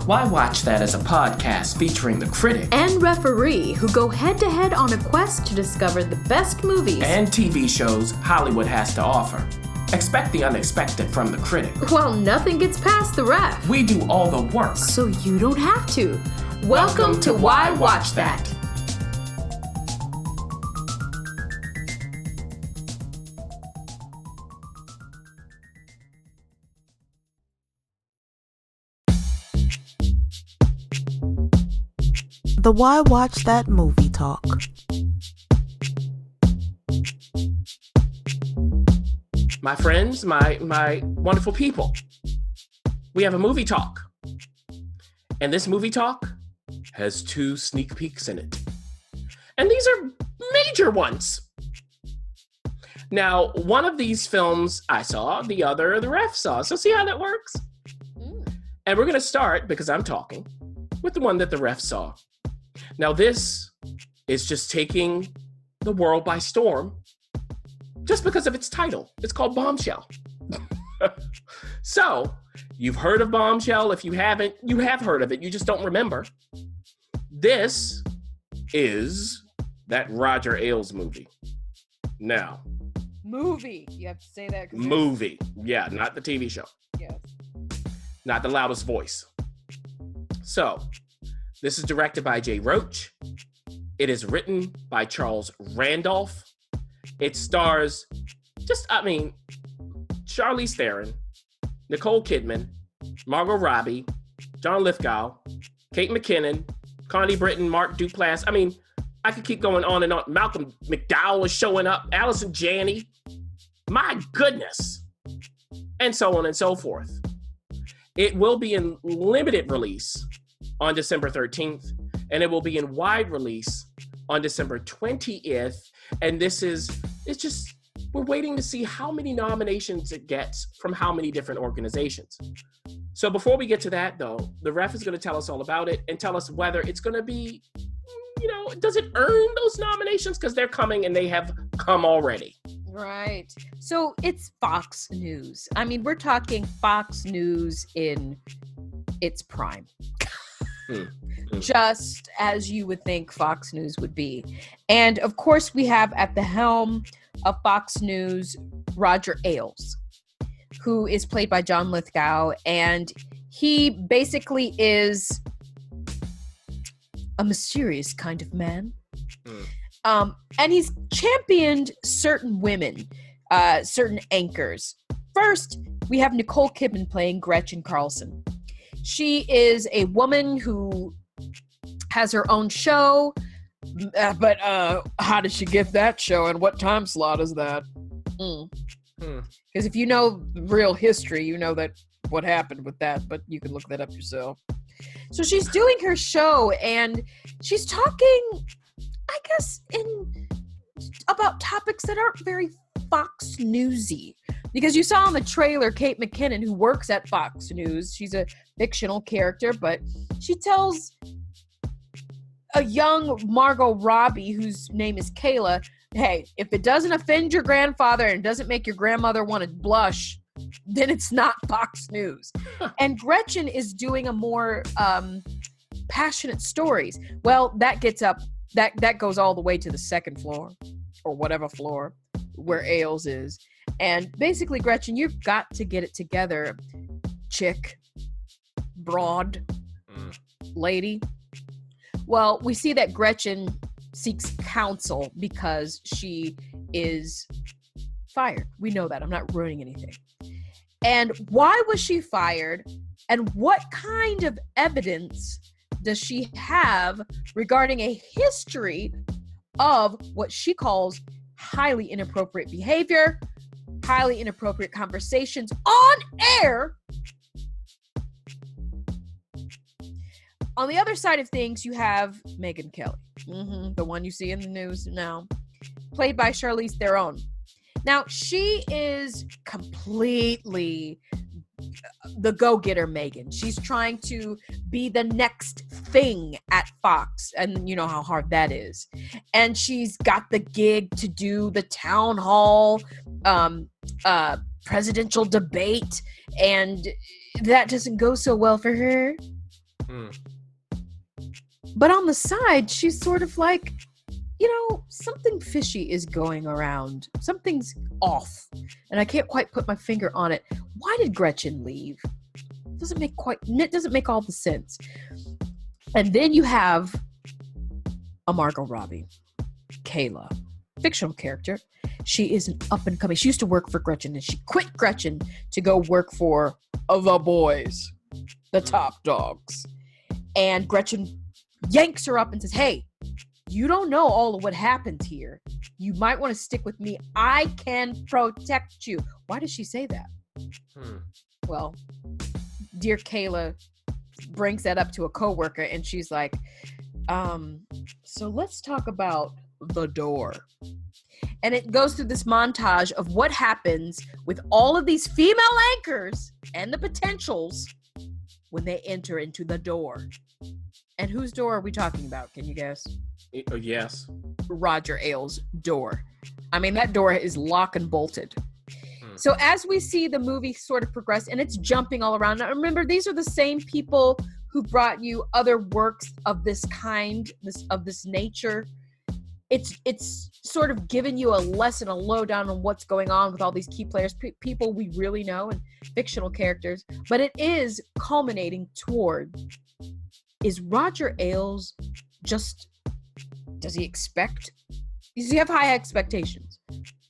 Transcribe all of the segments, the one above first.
Why Watch That is a podcast featuring the critic and referee who go head-to-head on a quest to discover the best movies and TV shows Hollywood has to offer. Expect the unexpected from the critic. While nothing gets past the ref. We do all the work. So you don't have to. Welcome to Why Watch That. The Why Watch That movie talk. My friends, my wonderful people, we have a movie talk. And this movie talk has 2 sneak peeks in it. And these are major ones. Now, one of these films I saw, the other the ref saw. So see how that works? And we're going to start, because I'm talking, with the one that the ref saw. Now, this is just taking the world by storm just because of its title. It's called Bombshell. So, you've heard of Bombshell. If you haven't, you have heard of it. You just don't remember. This is that Roger Ailes movie. Now. Movie. You have to say that. Movie. Yeah, not the TV show. Yes. Not the loudest voice. So, this is directed by Roach. It is written by Charles Randolph. It stars Charlize Theron, Nicole Kidman, Margot Robbie, John Lithgow, Kate McKinnon, Connie Britton, Mark Duplass. I could keep going on and on. Malcolm McDowell is showing up, Allison Janney. My goodness. And so on and so forth. It will be in limited release on December 13th, and it will be in wide release on December 20th. And we're waiting to see how many nominations it gets from how many different organizations. So before we get to that, though, the ref is going to tell us all about it and tell us whether it's going to be, does it earn those nominations? Because they're coming and they have come already. Right. So it's Fox News. We're talking Fox News in its prime. Just as you would think Fox News would be. And of course, we have at the helm of Fox News, Roger Ailes, who is played by John Lithgow. And he basically is a mysterious kind of man. And he's championed certain women, certain anchors. First, we have Nicole Kidman playing Gretchen Carlson. She is a woman who has her own show, but how did she get that show and what time slot is that? Because if you know real history, you know that what happened with that, but you can look that up yourself. So she's doing her show and she's talking, I guess, about topics that aren't very Fox Newsy. Because you saw in the trailer Kate McKinnon, who works at Fox News. She's a fictional character, but she tells a young Margot Robbie, whose name is Kayla, hey, if it doesn't offend your grandfather and doesn't make your grandmother want to blush, then it's not Fox News. And Gretchen is doing a more passionate stories. Well, that goes all the way to the second floor, or whatever floor, where Ailes is. And basically, Gretchen, you've got to get it together, chick, broad, lady. Well, we see that Gretchen seeks counsel because she is fired. We know that. I'm not ruining anything. And why was she fired? And what kind of evidence does she have regarding a history of what she calls highly inappropriate behavior, highly inappropriate conversations on air? On the other side of things, you have Megyn Kelly, the one you see in the news now, played by Charlize Theron. Now, she is completely the go-getter Megyn. She's trying to be the next thing at Fox, and you know how hard that is. And she's got the gig to do the town hall presidential debate, and that doesn't go so well for her. But on the side, she's sort of like, something fishy is going around. Something's off. And I can't quite put my finger on it. Why did Gretchen leave? It doesn't make all the sense. And then you have a Margot Robbie, Kayla, fictional character. She is an up and coming. She used to work for Gretchen, and she quit Gretchen to go work for the boys, the top dogs. And Gretchen yanks her up and says, "Hey, you don't know all of what happened here. You might want to stick with me. I can protect you." Why does she say that? Well, dear Kayla brings that up to a coworker, and she's like, so let's talk about the door. And it goes through this montage of what happens with all of these female anchors and the potentials when they enter into the door. And whose door are we talking about? Can you guess? Yes. Roger Ailes' door. I mean, that door is lock and bolted. So as we see the movie sort of progress, and it's jumping all around. Now, remember, these are the same people who brought you other works of this kind, of this nature. It's sort of giving you a lesson, a lowdown on what's going on with all these key players, people we really know, and fictional characters. But it is culminating toward, is Roger Ailes just, does he have high expectations?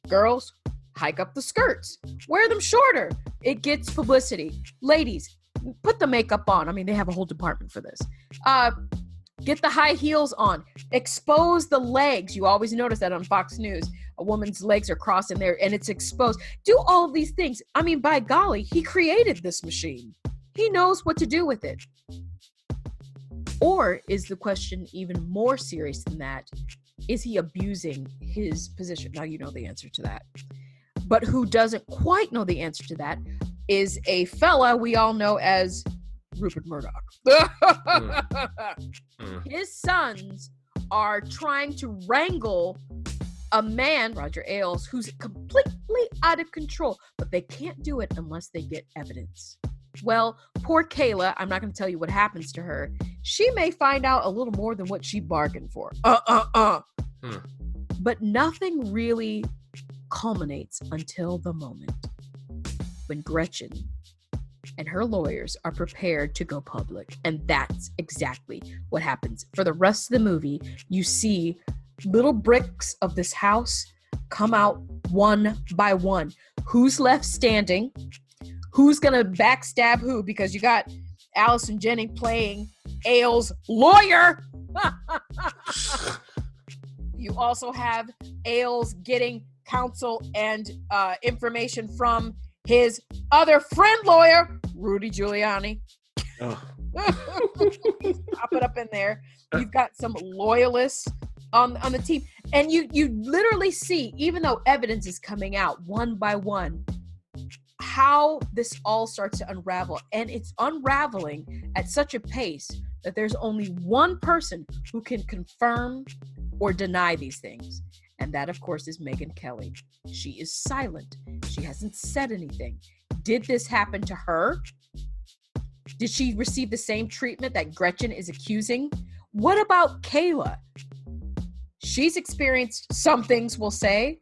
Girls, hike up the skirts, wear them shorter. It gets publicity. Ladies, put the makeup on. I mean, they have a whole department for this. Get the high heels on. Expose the legs. You always notice that on Fox News. A woman's legs are crossed in there and it's exposed. Do all of these things. I mean, by golly, he created this machine. He knows what to do with it. Or is the question even more serious than that? Is he abusing his position? Now you know the answer to that. But who doesn't quite know the answer to that is a fella we all know as Rupert Murdoch. His sons are trying to wrangle a man, Roger Ailes, who's completely out of control, but they can't do it unless they get evidence. Well, poor Kayla, I'm not going to tell you what happens to her. She may find out a little more than what she bargained for. But nothing really culminates until the moment when Gretchen and her lawyers are prepared to go public. And that's exactly what happens. For the rest of the movie, you see little bricks of this house come out one by one. Who's left standing? Who's going to backstab who? Because you got Allison Jennings playing Ailes' lawyer. You also have Ailes getting counsel and information from his other friend lawyer, Rudy Giuliani. Pop it up in there. You've got some loyalists on the team. And you literally see, even though evidence is coming out one by one, how this all starts to unravel. And it's unraveling at such a pace that there's only one person who can confirm or deny these things. And that, of course, is Megyn Kelly. She is silent. She hasn't said anything. Did this happen to her? Did she receive the same treatment that Gretchen is accusing? What about Kayla? She's experienced some things, we'll say.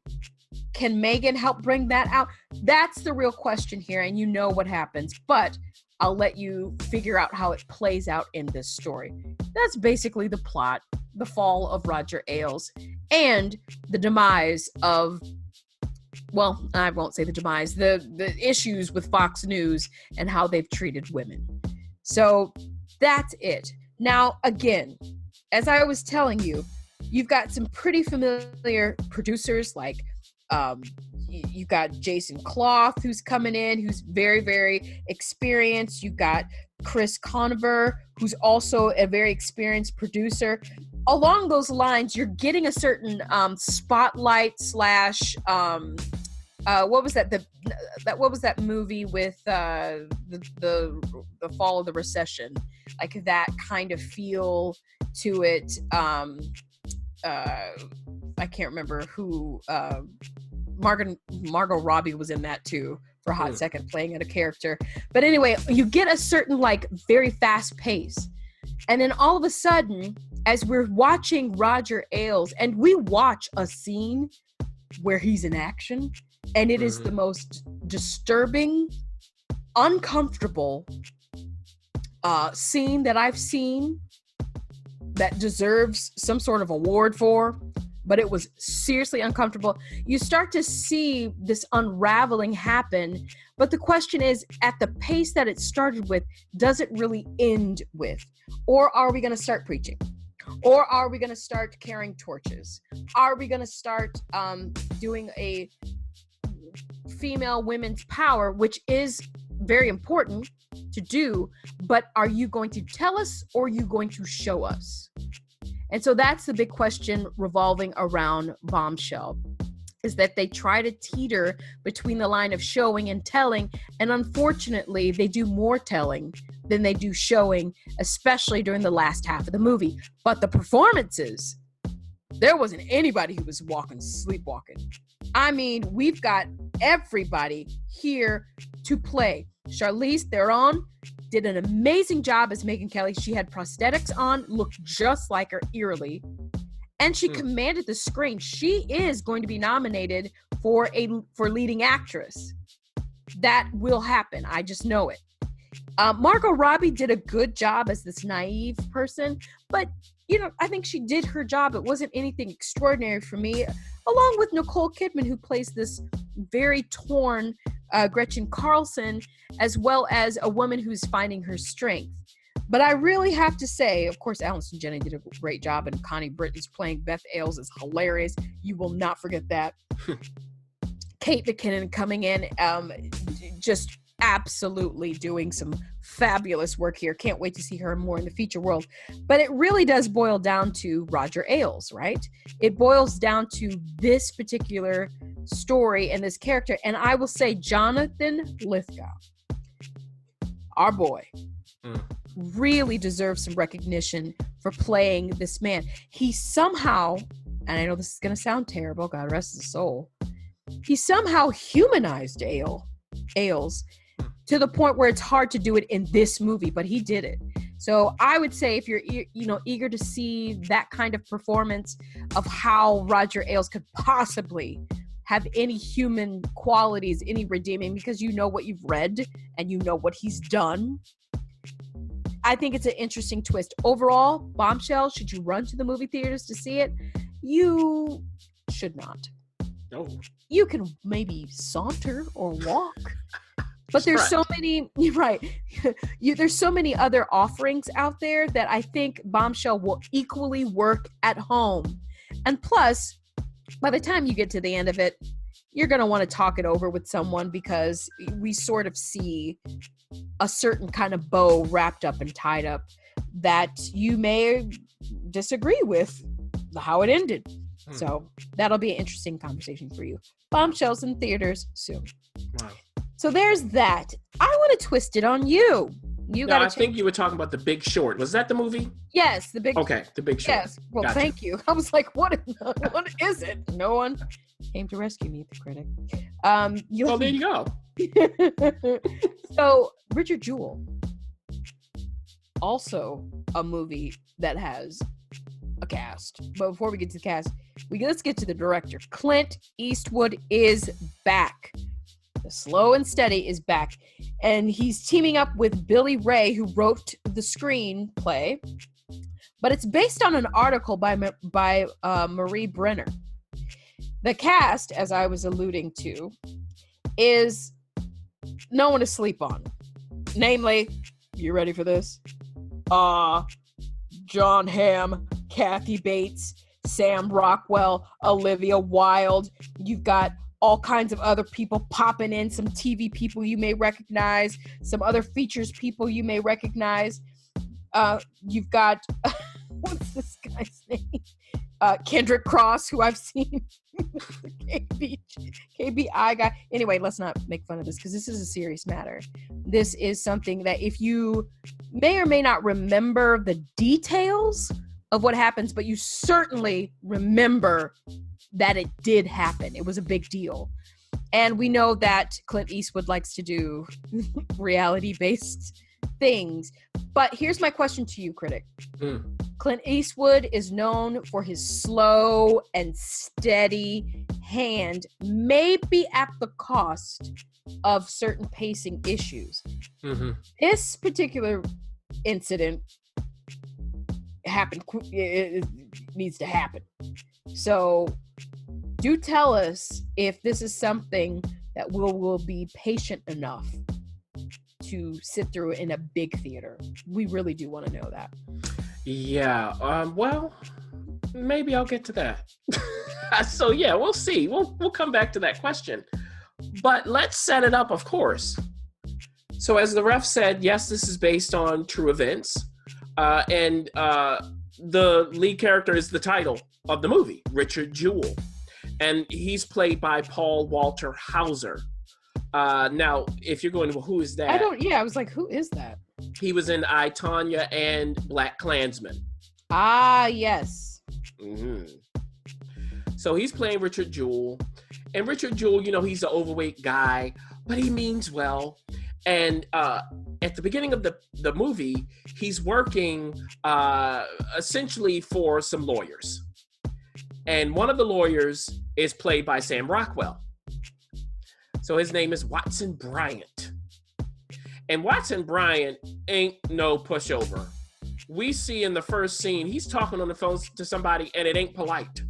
Can Megyn help bring that out? That's the real question here, and you know what happens. But I'll let you figure out how it plays out in this story. That's basically the plot, the fall of Roger Ailes, and the demise of, well, I won't say the demise, the issues with Fox News and how they've treated women. So that's it. Now, again, as I was telling you, you've got some pretty familiar producers like you've got Jason Cloth, who's coming in, who's very, very experienced. You've got Chris Conover, who's also a very experienced producer. Along those lines, you're getting a certain spotlight slash what was that? What was that movie with the fall of the recession? Like that kind of feel to it. I can't remember who. Margot Robbie was in that too for a hot second, playing a character. But anyway, you get a certain like very fast pace. And then all of a sudden, as we're watching Roger Ailes, and we watch a scene where he's in action, and it is the most disturbing, uncomfortable scene that I've seen that deserves some sort of award for, but it was seriously uncomfortable. You start to see this unraveling happen, but the question is, at the pace that it started with, does it really end with? Or are we going to start preaching? Or are we going to start carrying torches? Are we going to start doing a female women's power, which is very important to do, but are you going to tell us or are you going to show us? And so that's the big question revolving around Bombshell, is that they try to teeter between the line of showing and telling, and unfortunately they do more telling than they do showing, especially during the last half of the movie. But the performances, there wasn't anybody who was sleepwalking. I mean, we've got everybody here to play. Charlize Theron did an amazing job as Megyn Kelly. She had prosthetics on, looked just like her eerily, and she commanded the screen. She is going to be nominated for leading actress. That will happen. I just know it. Margot Robbie did a good job as this naive person, but I think she did her job. It wasn't anything extraordinary for me, along with Nicole Kidman, who plays this very torn Gretchen Carlson, as well as a woman who's finding her strength. But I really have to say, of course, Allison Janney did a great job, and Connie Britton's playing Beth Ailes is hilarious. You will not forget that. Kate McKinnon coming in, just absolutely doing some fabulous work here. Can't wait to see her more in the feature world. But it really does boil down to Roger Ailes, right? It boils down to this particular story and this character. And I will say Jonathan Lithgow, our boy, really deserves some recognition for playing this man. He somehow, and I know this is going to sound terrible, God rest his soul, he somehow humanized Ailes to the point where it's hard to do it in this movie, but he did it. So I would say if you're eager to see that kind of performance of how Roger Ailes could possibly have any human qualities, any redeeming, because you know what you've read and you know what he's done, I think it's an interesting twist. Overall, Bombshell, should you run to the movie theaters to see it? You should not. No. You can maybe saunter or walk. But there's so many, right? There's so many other offerings out there that I think Bombshell will equally work at home. And plus, by the time you get to the end of it, you're going to want to talk it over with someone, because we sort of see a certain kind of bow wrapped up and tied up that you may disagree with how it ended. So that'll be an interesting conversation for you. Bombshell's in theaters soon. Wow. So there's that. I want to twist it on you. I think you were talking about The Big Short. Was that the movie? Yes, The Big Short. Okay, The Big Short. Yes. Well, gotcha. Thank you. I was like, what is it? No one came to rescue me, the critic. There you go. So, Richard Jewell. Also a movie that has a cast. But before we get to the cast, let's get to the director. Clint Eastwood is back. The Slow and Steady is back, and he's teaming up with Billy Ray, who wrote the screenplay, but it's based on an article by Marie Brenner. The cast, as I was alluding to, is no one to sleep on. Namely, you ready for this? John Hamm, Kathy Bates, Sam Rockwell, Olivia Wilde. You've got all kinds of other people popping in, some TV people you may recognize, some other features people you may recognize. You've got, what's this guy's name? Kendrick Cross, who I've seen. KBI guy. Anyway, let's not make fun of this, because this is a serious matter. This is something that if you may or may not remember the details of what happens, but you certainly remember that it did happen. It was a big deal. And we know that Clint Eastwood likes to do reality-based things. But here's my question to you, critic. Clint Eastwood is known for his slow and steady hand, maybe at the cost of certain pacing issues. This particular incident happened. It needs to happen. So do tell us if this is something that will be patient enough to sit through in a big theater. We really do want to know that. Yeah, well, maybe I'll get to that. So yeah, we'll see. We'll come back to that question. But let's set it up, of course. So as the ref said, yes, this is based on true events. And the lead character is the title of the movie, Richard Jewell. And he's played by Paul Walter Hauser. Now, if you're going, well, who is that? I was like, who is that? He was in I, Tonya and Black Klansman. Ah, yes. So he's playing Richard Jewell. And Richard Jewell, he's an overweight guy, but he means well. And at the beginning of the movie, he's working essentially for some lawyers. And one of the lawyers is played by Sam Rockwell. So his name is Watson Bryant. And Watson Bryant ain't no pushover. We see in the first scene, he's talking on the phone to somebody and it ain't polite.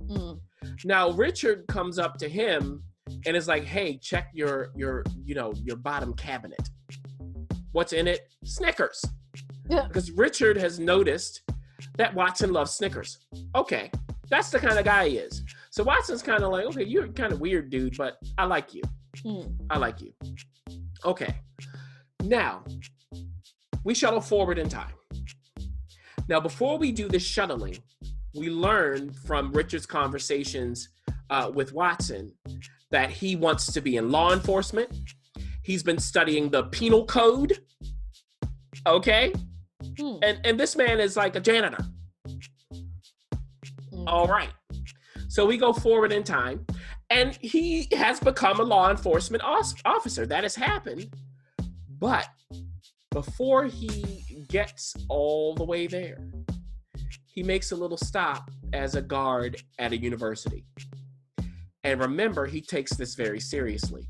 Now, Richard comes up to him and is like, hey, check your bottom cabinet. What's in it? Snickers. Yeah. Because Richard has noticed that Watson loves Snickers. Okay, that's the kind of guy he is. So Watson's kind of like, okay, you're kind of weird, dude, but I like you. I like you. Okay. Now, we shuttle forward in time. Now, before we do this shuttling, we learn from Richard's conversations with Watson that he wants to be in law enforcement. He's been studying the penal code. Okay? And this man is like a janitor. All right. So we go forward in time, and he has become a law enforcement officer. That has happened. But before he gets all the way there, he makes a little stop as a guard at a university. And remember, he takes this very seriously.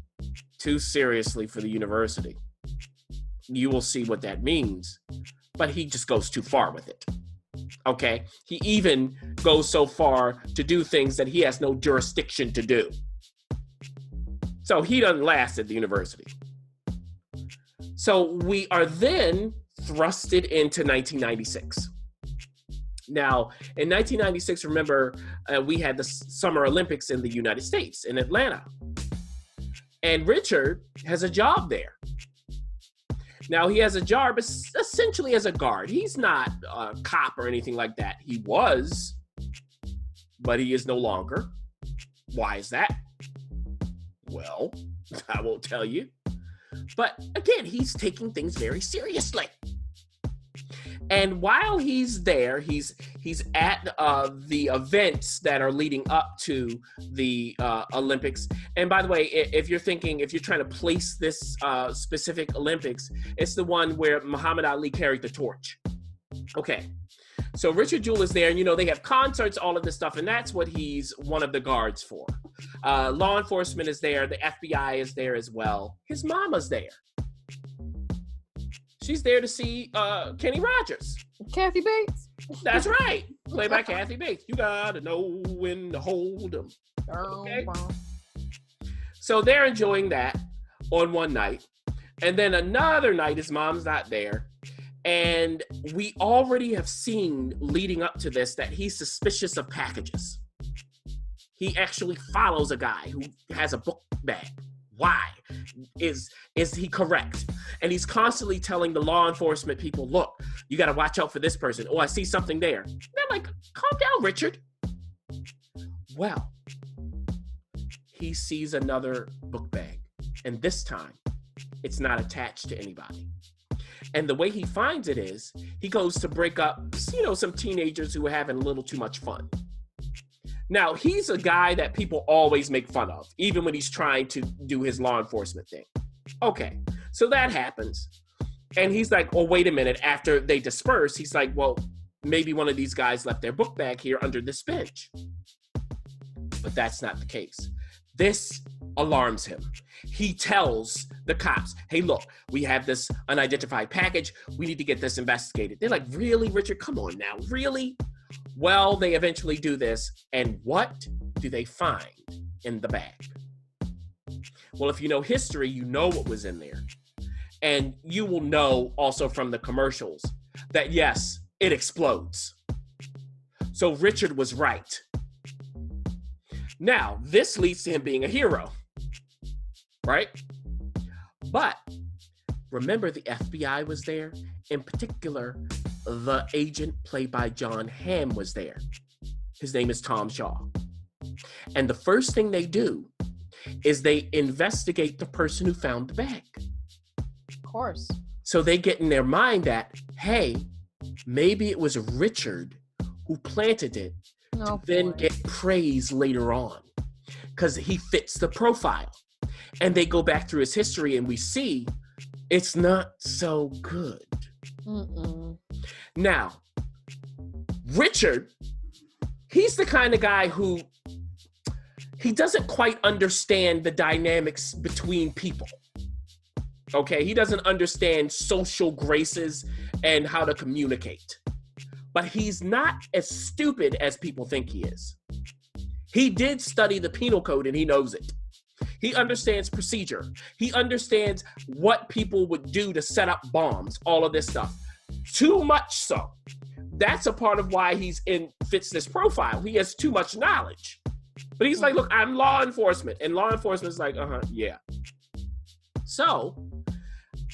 Too seriously for the university. You will see what that means. But he just goes too far with it. Okay? He even goes so far to do things that he has no jurisdiction to do. So he doesn't last at the university. So we are then thrusted into 1996. Now, in 1996, remember, we had the Summer Olympics in the United States, in Atlanta. And Richard has a job there. Now, he has a job essentially as a guard. He's not a cop or anything like that. He was, but he is no longer. Why is that? Well, I won't tell you. But again, he's taking things very seriously. And while he's there, he's at the events that are leading up to the Olympics. And by the way, if you're trying to place this specific Olympics, it's the one where Muhammad Ali carried the torch. Okay. So Richard Jewell is there, and they have concerts, all of this stuff, and that's what he's one of the guards for. Law enforcement is there, the FBI is there as well. His mama's there. She's there to see Kenny Rogers. Kathy Bates. That's right. Played by Kathy Bates. You gotta know when to hold them. Okay. So they're enjoying that on one night. And then another night, his mom's not there. And we already have seen leading up to this that he's suspicious of packages. He actually follows a guy who has a book bag. Why? Is he correct? And he's constantly telling the law enforcement people, look, you got to watch out for this person. Oh, I see something there. They're like, calm down, Richard. Well, he sees another book bag. And this time, it's not attached to anybody. And the way he finds it is, he goes to break up, some teenagers who are having a little too much fun. Now, he's a guy that people always make fun of, even when he's trying to do his law enforcement thing. Okay, so that happens. And he's like, oh, wait a minute. After they disperse, he's like, well, maybe one of these guys left their book bag here under this bench. But that's not the case. This alarms him. He tells the cops, hey, look, we have this unidentified package. We need to get this investigated. They're like, really, Richard? Come on now. Really? Well, they eventually do this. And what do they find in the bag? Well, if you know history, you know what was in there. And you will know also from the commercials that, yes, it explodes. So Richard was right. Now, this leads to him being a hero, right? But remember, the FBI was there. In particular, the agent played by John Hamm was there. His name is Tom Shaw. And the first thing they do is they investigate the person who found the bag. Of course. So they get in their mind that, hey, maybe it was Richard who planted it to then get praise later on because he fits the profile. And they go back through his history and we see it's not so good. Mm-mm. Now, Richard, he's the kind of guy who he doesn't quite understand the dynamics between people. Okay, he doesn't understand social graces and how to communicate. But he's not as stupid as people think he is. He did study the penal code and he knows it. He understands procedure. He understands what people would do to set up bombs, all of this stuff. Too much so. That's a part of why fits this profile. He has too much knowledge. But he's like, look, I'm law enforcement. And law enforcement is like, yeah. So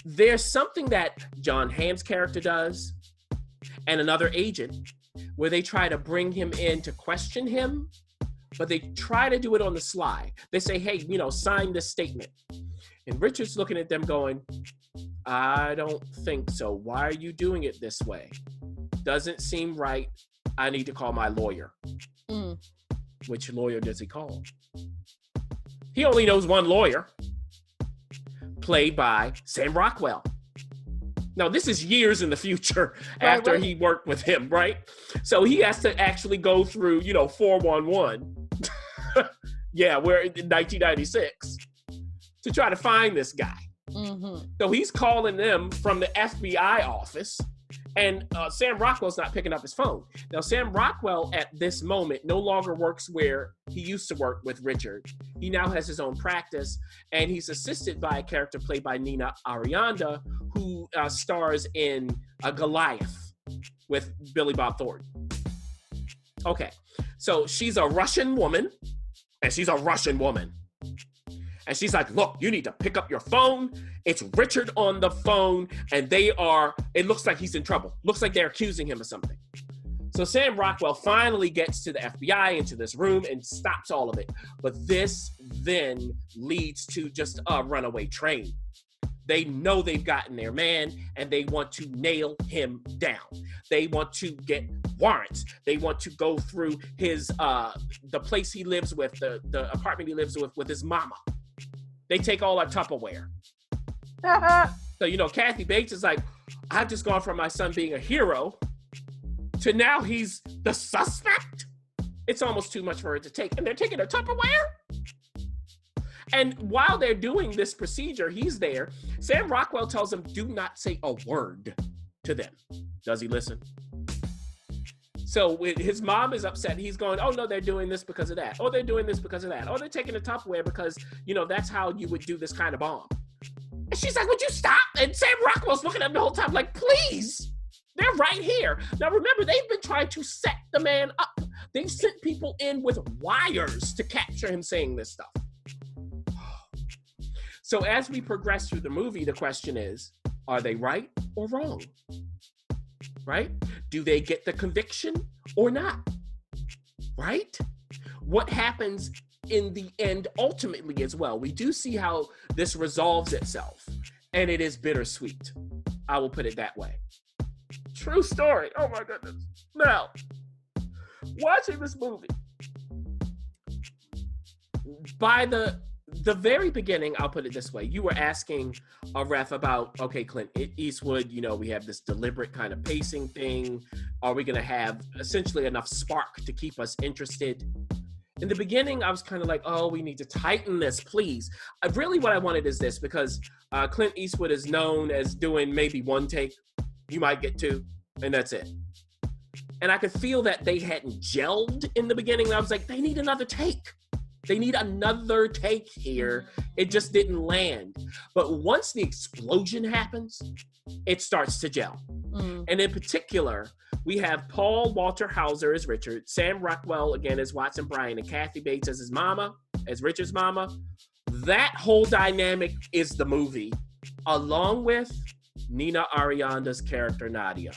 there's something that John Hamm's character does and another agent where they try to bring him in to question him, but they try to do it on the sly. They say, hey, sign this statement. And Richard's looking at them going, I don't think so. Why are you doing it this way? Doesn't seem right. I need to call my lawyer. Mm. Which lawyer does he call? He only knows one lawyer, played by Sam Rockwell. Now, this is years in the future after he worked with him, right? So he has to actually go through, 411. Yeah, we're in 1996 to try to find this guy. Mm-hmm. So he's calling them from the FBI office, and Sam Rockwell's not picking up his phone. Now, Sam Rockwell at this moment no longer works where he used to work with Richard. He now has his own practice, and he's assisted by a character played by Nina Arianda, who stars in Goliath with Billy Bob Thornton. Okay, so she's a Russian woman, and she's a Russian woman. And she's like, look, you need to pick up your phone. It's Richard on the phone, and it looks like he's in trouble. Looks like they're accusing him of something. So Sam Rockwell finally gets to the FBI into this room and stops all of it. But this then leads to just a runaway train. They know they've gotten their man, and they want to nail him down. They want to get warrants. They want to go through his the place he lives with, the apartment he lives with his mama. They take all our Tupperware. So, Kathy Bates is like, I've just gone from my son being a hero to now he's the suspect. It's almost too much for her to take. And they're taking her Tupperware. And while they're doing this procedure, he's there. Sam Rockwell tells him, do not say a word to them. Does he listen? So his mom is upset. He's going, oh, no, they're doing this because of that. Oh, they're doing this because of that. Oh, they're taking the Tupperware because, that's how you would do this kind of bomb. And she's like, would you stop? And Sam Rockwell's looking at him the whole time like, please, they're right here. Now, remember, they've been trying to set the man up. They've sent people in with wires to capture him saying this stuff. So as we progress through the movie, the question is, are they right or wrong? Right? Do they get the conviction or not? Right? What happens in the end ultimately as well? We do see how this resolves itself, and it is bittersweet. I will put it that way. True story. Oh my goodness. Now, watching this movie, by the the very beginning, I'll put it this way. You were asking a ref about, okay, Clint Eastwood, we have this deliberate kind of pacing thing. Are we going to have essentially enough spark to keep us interested? In the beginning, I was kind of like, oh, we need to tighten this, please. Really what I wanted is this, because Clint Eastwood is known as doing maybe one take. You might get two, and that's it. And I could feel that they hadn't gelled in the beginning. I was like, they need another take. They need another take here. It just didn't land. But once the explosion happens, it starts to gel. And in particular, we have Walter Hauser as Richard, Sam Rockwell again as Watson Bryan, and Kathy Bates as his mama, as Richard's mama. That whole dynamic is the movie, along with Nina Arianda's character, Nadia.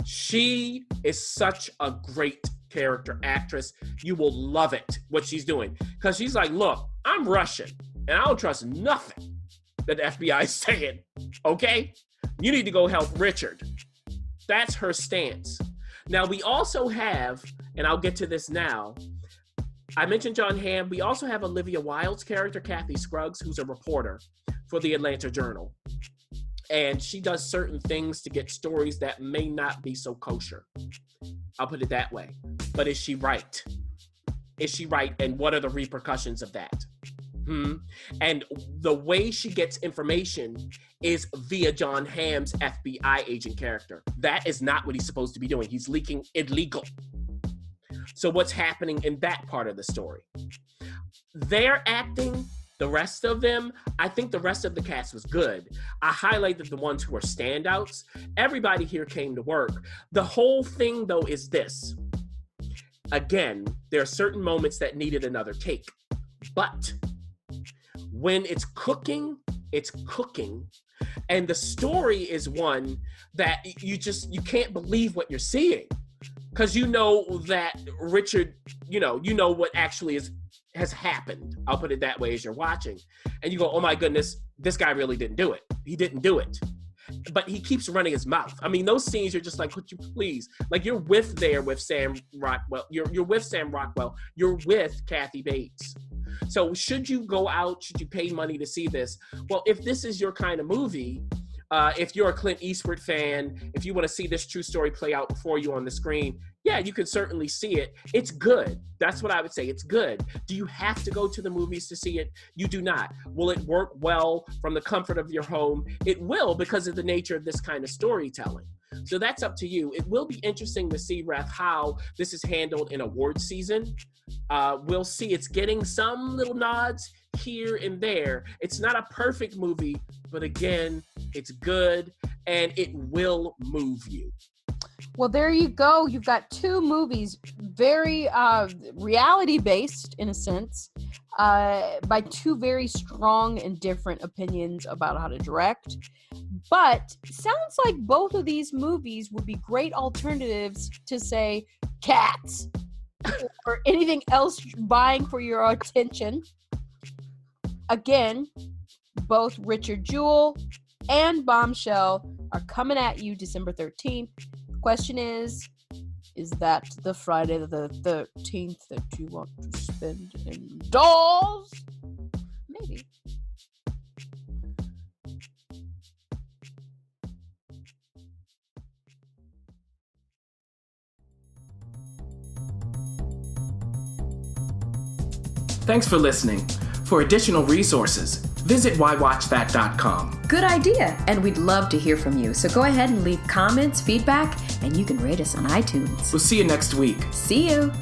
She is such a great character actress. You will love it, what she's doing. Because she's like, look, I'm Russian, and I don't trust nothing that the FBI is saying, okay? You need to go help Richard. That's her stance. Now, we also have, and I'll get to this now, I mentioned John Hamm. We also have Olivia Wilde's character, Kathy Scruggs, who's a reporter for the Atlanta Journal. And she does certain things to get stories that may not be so kosher. I'll put it that way. But is she right? Is she right? And what are the repercussions of that? And the way she gets information is via John Hamm's FBI agent character. That is not what he's supposed to be doing. He's leaking illegal. So what's happening in that part of the story? They're acting, the rest of them, I think the rest of the cast was good. I highlighted the ones who are standouts. Everybody here came to work. The whole thing, though, is this. Again, there are certain moments that needed another take. But when it's cooking, and the story is one that you can't believe what you're seeing, because you know that Richard, you know what actually has happened. I'll put it that way as you're watching, and you go, oh my goodness, this guy really didn't do it. He didn't do it. But he keeps running his mouth. I mean, those scenes, you're just like, could you please? Like, you're with Sam Rockwell. You're with Sam Rockwell. You're with Kathy Bates. So should you go out? Should you pay money to see this? Well, if this is your kind of movie, if you're a Clint Eastwood fan, if you want to see this true story play out before you on the screen, yeah, you can certainly see it. It's good. That's what I would say. It's good. Do you have to go to the movies to see it? You do not. Will it work well from the comfort of your home? It will, because of the nature of this kind of storytelling. So that's up to you. It will be interesting to see, Ref, how this is handled in award season. We'll see. It's getting some little nods here and there. It's not a perfect movie, but again, it's good and it will move you. Well, there you go. You've got two movies, very reality-based in a sense, by two very strong and different opinions about how to direct. But sounds like both of these movies would be great alternatives to, say, Cats or anything else vying for your attention. Again, both Richard Jewell and Bombshell are coming at you December 13th. Question is that the Friday the 13th that you want to spend indoors? Maybe. Thanks for listening. For additional resources, visit WhyWatchThat.com. Good idea, and we'd love to hear from you. So go ahead and leave comments, feedback, and you can rate us on iTunes. We'll see you next week. See you.